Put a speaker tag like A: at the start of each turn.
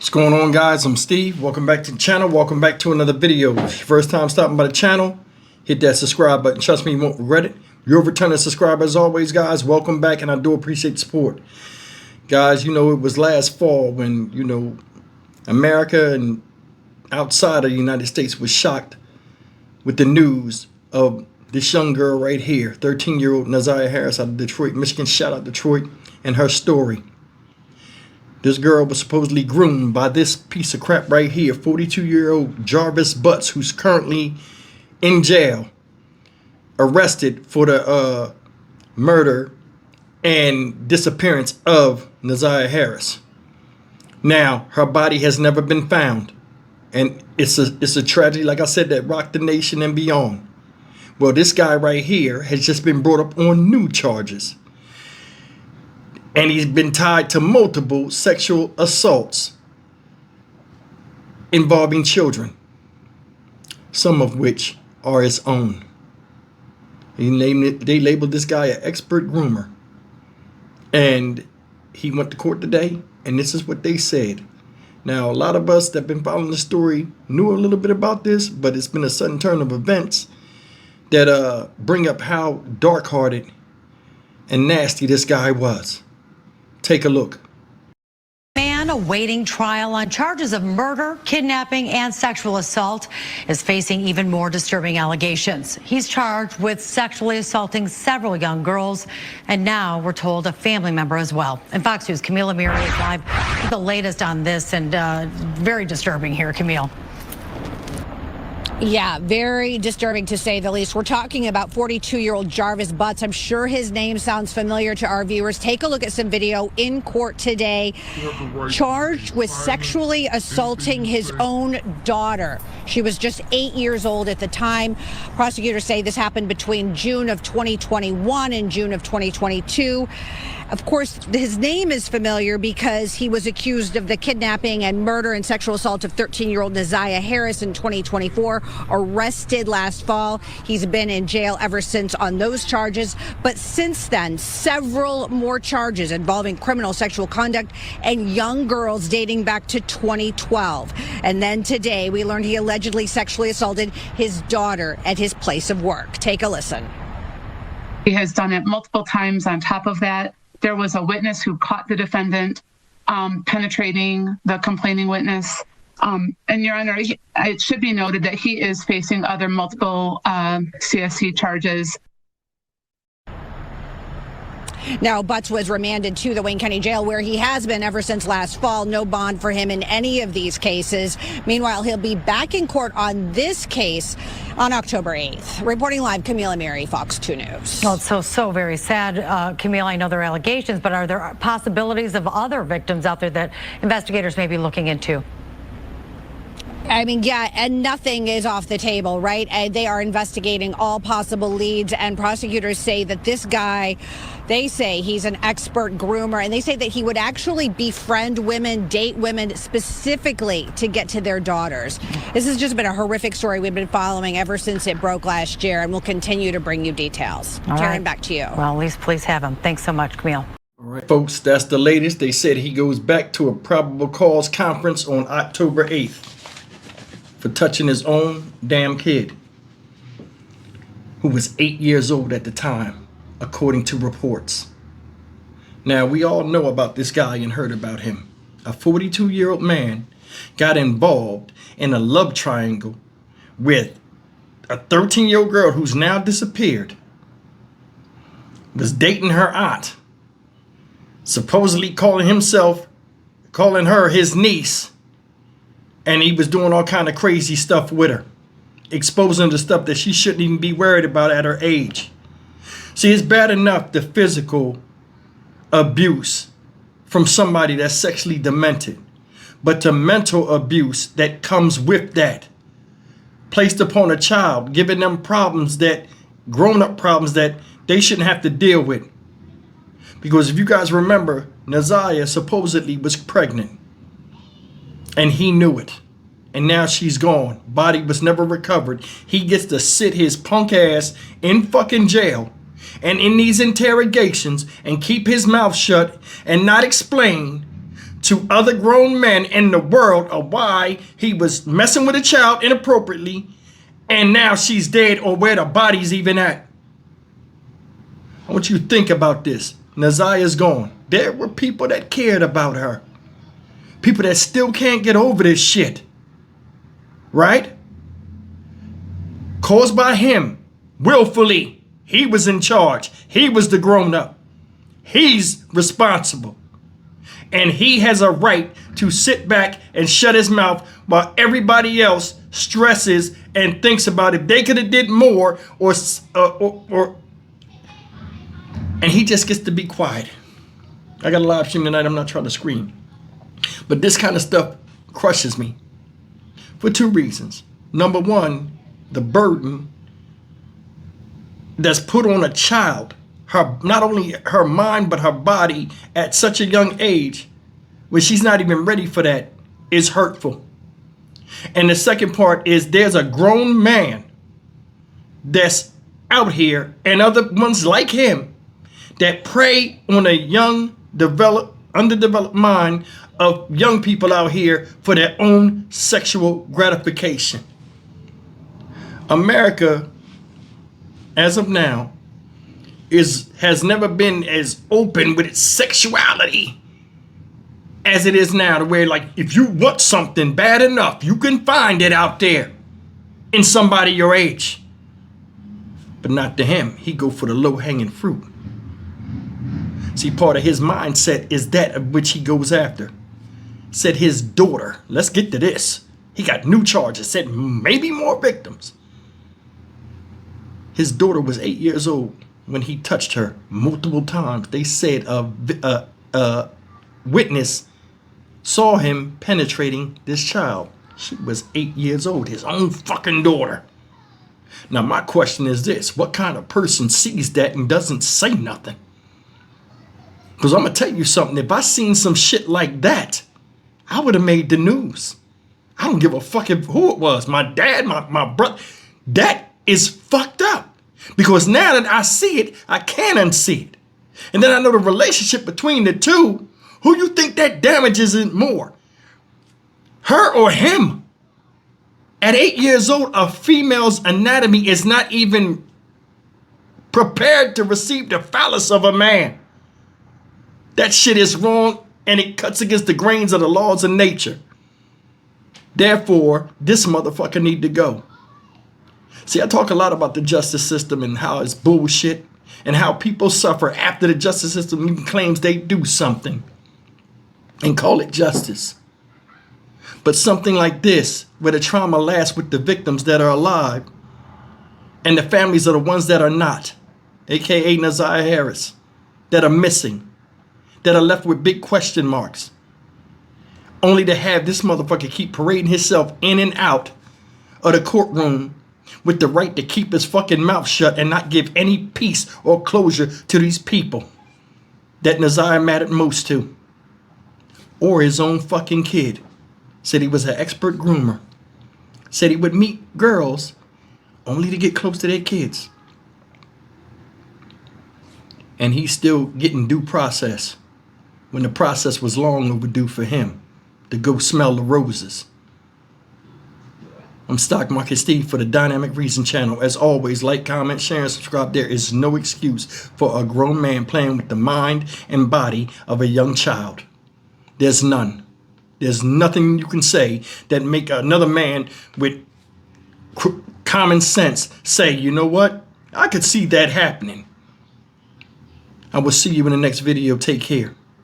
A: What's going on, guys? I'm Steve. Welcome back to the channel. Welcome back to another video. If it's your first time stopping by the channel, hit that subscribe button. Trust me, you won't regret it. You're a returning subscriber as always, guys. Welcome back, and I do appreciate the support. Guys, it was last fall when, America and outside of the United States was shocked with the news of this young girl right here, 13-year-old Naziah Harris out of Detroit, Michigan. Shout out Detroit, and her story. This girl was supposedly groomed by this piece of crap right here, 42-year-old Jarvis Butts, who's currently in jail, arrested for the murder and disappearance of Naziah Harris. Now, her body has never been found, and it's a tragedy, like I said, that rocked the nation and beyond. Well, this guy right here has just been brought up on new charges. And he's been tied to multiple sexual assaults involving children, some of which are his own. They labeled this guy an expert groomer. And he went to court today, and this is what they said. Now, a lot of us that have been following the story knew a little bit about this, but it's been a sudden turn of events that bring up how dark-hearted and nasty this guy was. Take a look.
B: Man awaiting trial on charges of murder, kidnapping, and sexual assault is facing even more disturbing allegations. He's charged with sexually assaulting several young girls, and now we're told a family member as well. And Fox News' Camille Amiri is live with the latest on this, and very disturbing here, Camille.
C: Yeah, very disturbing to say the least. We're talking about 42-year-old Jarvis Butts. I'm sure his name sounds familiar to our viewers. Take a look at some video in court today. Charged with sexually assaulting his own daughter. She was just 8 years old at the time. Prosecutors say this happened between June of 2021 and June of 2022. Of course, his name is familiar because he was accused of the kidnapping and murder and sexual assault of 13-year-old Naziah Harris in 2024, arrested last fall. He's been in jail ever since on those charges. But since then, several more charges involving criminal sexual conduct and young girls dating back to 2012. And then today, we learned he allegedly sexually assaulted his daughter at his place of work. Take a listen.
D: He has done it multiple times. On top of that, there was a witness who caught the defendant penetrating the complaining witness. And Your Honor, it should be noted that he is facing other multiple CSC charges.
C: Now, Butts was remanded to the Wayne County Jail, where he has been ever since last fall. No bond for him in any of these cases. Meanwhile, he'll be back in court on this case on October 8th. Reporting live, Camille Amiri, Fox 2 News.
B: Well, it's so very sad, Camille. I know there are allegations, but are there possibilities of other victims out there that investigators may be looking into?
C: I mean, yeah, and nothing is off the table, right? They are investigating all possible leads, and prosecutors say that this guy, they say he's an expert groomer, and they say that he would actually befriend women, date women specifically to get to their daughters. This has just been a horrific story we've been following ever since it broke last year, and we'll continue to bring you details. Karen, back to you.
B: Well, at least please have him. Thanks so much, Camille.
A: All right, folks, that's the latest. They said he goes back to a probable cause conference on October 8th. For touching his own damn kid, who was 8 years old at the time, according to reports. Now, we all know about this guy and heard about him. A 42-year-old man got involved in a love triangle with a 13-year-old girl who's now disappeared, was dating her aunt, supposedly calling her his niece, and he was doing all kind of crazy stuff with her, exposing the stuff that she shouldn't even be worried about at her age. See, it's bad enough the physical abuse from somebody that's sexually demented, but the mental abuse that comes with that, placed upon a child, giving them problems, that grown-up problems that they shouldn't have to deal with. Because if you guys remember, Naziah supposedly was pregnant. And he knew it. And now she's gone. Body was never recovered. He gets to sit his punk ass in fucking jail and in these interrogations and keep his mouth shut and not explain to other grown men in the world of why he was messing with a child inappropriately, and now she's dead, or where the body's even at. I want you to think about this. Nazia's gone. There were people that cared about her. People that still can't get over this shit. Right? Caused by him. Willfully. He was in charge. He was the grown-up. He's responsible. And he has a right to sit back and shut his mouth while everybody else stresses and thinks about if they could have did more, and he just gets to be quiet. I got a live stream tonight. I'm not trying to scream. But this kind of stuff crushes me for two reasons. Number one, the burden that's put on a child, her, not only her mind, but her body at such a young age, when she's not even ready for that, is hurtful. And the second part is there's a grown man that's out here, and other ones like him, that prey on a young, underdeveloped mind of young people out here for their own sexual gratification. America, as of now, has never been as open with its sexuality as it is now, to where, like, if you want something bad enough, you can find it out there in somebody your age. But not to him. He go for the low-hanging fruit. See, part of his mindset is that of which he goes after. Said his daughter, let's get to this. He got new charges, said maybe more victims. His daughter was 8 years old when he touched her multiple times. They said a witness saw him penetrating this child. She was 8 years old, his own fucking daughter. Now, my question is this. What kind of person sees that and doesn't say nothing? Because I'm going to tell you something. If I seen some shit like that, I would have made the news. I don't give a fuck who it was. My dad, my brother. That is fucked up. Because now that I see it, I can't unsee it. And then I know the relationship between the two. Who you think that damages it more? Her or him? At 8 years old, a female's anatomy is not even prepared to receive the phallus of a man. That shit is wrong, and it cuts against the grains of the laws of nature. Therefore, this motherfucker need to go. See, I talk a lot about the justice system and how it's bullshit, and how people suffer after the justice system even claims they do something and call it justice. But something like this, where the trauma lasts with the victims that are alive and the families of the ones that are not, aka Nazia Harris, that are missing, that are left with big question marks, only to have this motherfucker keep parading himself in and out of the courtroom with the right to keep his fucking mouth shut and not give any peace or closure to these people that Nazia mattered most to. Or his own fucking kid. Said he was an expert groomer. Said he would meet girls only to get close to their kids. And he's still getting due process when the process was long overdue for him to go smell the roses. I'm Stock Market Steve for the Dynamic Reason channel. As always, like, comment, share, and subscribe. There is no excuse for a grown man playing with the mind and body of a young child. There's none. There's nothing you can say that make another man with common sense say, you know what? I could see that happening. I will see you in the next video. Take care.